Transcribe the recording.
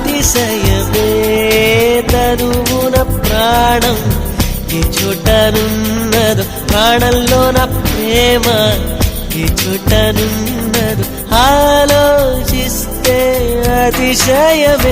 అతిశయమే తనువున ప్రాణం ఈ చోటనున్నదు ప్రాణంలో నా ప్రేమ ఈ చోటనున్నదు ఆలోచిస్తే అతిశయమే